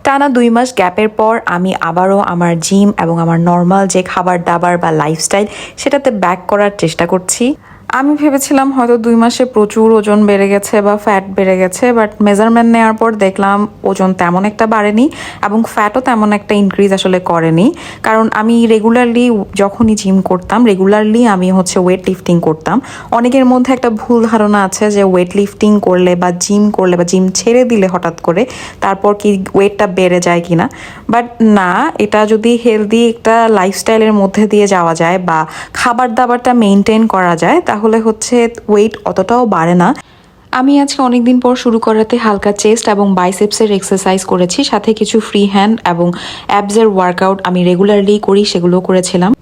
টানা 2 মাস গ্যাপের পর আমি আবারও আমার জিম এবং আমার নর্মাল যে খাবার দাবার বা লাইফস্টাইল সেটাতে ব্যাক করার চেষ্টা করছি। আমি ভেবেছিলাম হয়তো 2 মাসে প্রচুর ওজন বেড়ে গেছে বা ফ্যাট বেড়ে গেছে, বাট মেজারমেন্ট নেওয়ার পর দেখলাম ওজন তেমন একটা বাড়েনি এবং ফ্যাটও তেমন একটা ইনক্রিজ আসলে করেনি। কারণ আমি রেগুলারলি যখনই জিম করতাম রেগুলারলি আমি ওয়েট লিফটিং করতাম। অনেকের মধ্যে একটা ভুল ধারণা আছে যে ওয়েট লিফটিং করলে বা জিম ছেড়ে দিলে হঠাৎ করে তারপর কি ওয়েটটা বেড়ে যায় কিনা, বাট না, এটা যদি হেলদি একটা লাইফস্টাইলের মধ্যে দিয়ে যাওয়া যায় বা খাবার দাবারটা মেনটেন করা যায় তাহলে ওয়েট অতটাও বাড়ে না। আমি আজকে অনেকদিন পর শুরু করাতে হালকা চেস্ট এবং বাইসেপসের এক্সারসাইজ করেছি, সাথে কিছু ফ্রি হ্যান্ড এবং অ্যাবসের ওয়ার্কআউট আমি রেগুলারলি করি, সেগুলো করেছিলাম।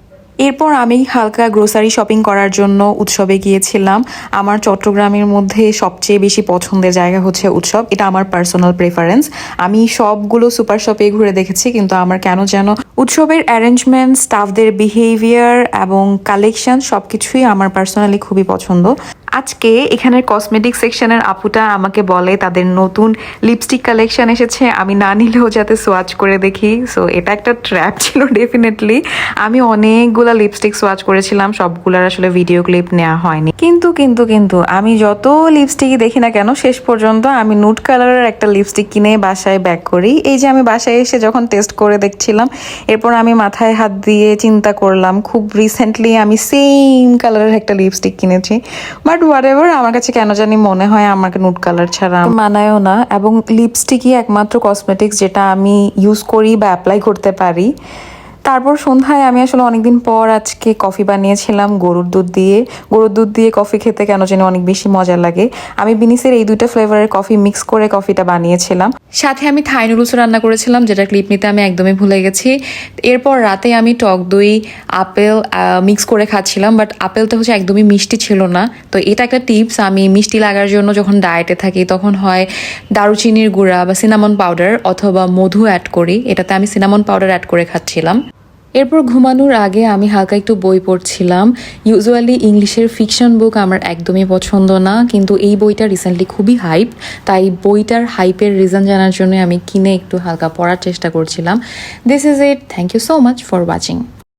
এরপর আমি হালকা গ্রোসারি শপিং করার জন্য উৎসবে গিয়েছিলাম। আমার চট্টগ্রামের মধ্যে সবচেয়ে বেশি পছন্দের জায়গা হচ্ছে উৎসব, এটা আমার পার্সোনাল প্রেফারেন্স। আমি সবগুলো সুপার শপে ঘুরে দেখেছি, কিন্তু আমার কেন যেন উৎসবের অ্যারেঞ্জমেন্ট, স্টাফদের বিহেভিয়ার এবং কালেকশন সবকিছুই আমার পার্সোনালি খুবই পছন্দ। আজকে এখানের কসমেটিক সেকশনের আপুটা আমাকে বলে তাদের নতুন লিপস্টিক কালেকশন এসেছে, আমি না নিলেও যাতে সোয়াচ করে দেখি। সো এটা একটা ট্র্যাপ ছিল ডেফিনেটলি। আমি অনেকগুলা লিপস্টিক সোয়াচ করেছিলাম, সবগুলার আসলে ভিডিও ক্লিপ নেওয়া হয়নি। কিন্তু আমি যত লিপস্টিকই দেখি না কেন শেষ পর্যন্ত আমি নুড কালারের একটা লিপস্টিক কিনে বাসায় ব্যাক করি। এই যে আমি বাসায় এসে যখন টেস্ট করে দেখছিলাম, এরপর আমি মাথায় হাত দিয়ে চিন্তা করলাম খুব রিসেন্টলি আমি সেম কালারের একটা লিপস্টিক কিনেছি, বাট হোয়াটএভার, আমার কাছে কেন জানি মনে হয় আমাকে নুড কালার ছাড়া মানায়ও না। এবং লিপস্টিকই একমাত্র কসমেটিক্স যেটা আমি ইউজ করি বা অ্যাপ্লাই করতে পারি। তারপর সন্ধ্যায় আমি আসলে অনেকদিন পর আজকে কফি বানিয়েছিলাম গরুর দুধ দিয়ে কফি খেতে কেন জানি অনেক বেশি মজা লাগে। আমি বিনিসের এই 2টা ফ্লেভারের কফি মিক্স করে কফিটা বানিয়েছিলাম। সাথে আমি থাই নুডলস রান্না করেছিলাম, যেটা ক্লিপ নিতে আমি একদমই ভুলে গেছি। এরপর রাতে আমি টক দই আপেল মিক্স করে খাচ্ছিলাম, বাট আপেলটা একদমই মিষ্টি ছিল না। তো এটা একটা টিপস, আমি মিষ্টি লাগার জন্য যখন ডায়েটে থাকি তখন হয় দারুচিনির গুঁড়া বা সিনামন পাউডার অথবা মধু অ্যাড করি। এটাতে আমি সিনামন পাউডার অ্যাড করে খাচ্ছিলাম। এরপর ঘুমানোর আগে আমি হালকা একটু বই পড়ছিলাম। ইউজুয়ালি ইংলিশের ফিকশন বুক আমার একদমই পছন্দ না, কিন্তু এই বইটা রিসেন্টলি খুবই হাইপ, তাই বইটার হাইপের রিজন জানার জন্য আমি কিনে একটু হালকা পড়ার চেষ্টা করছিলাম। This is it, thank you so much for watching.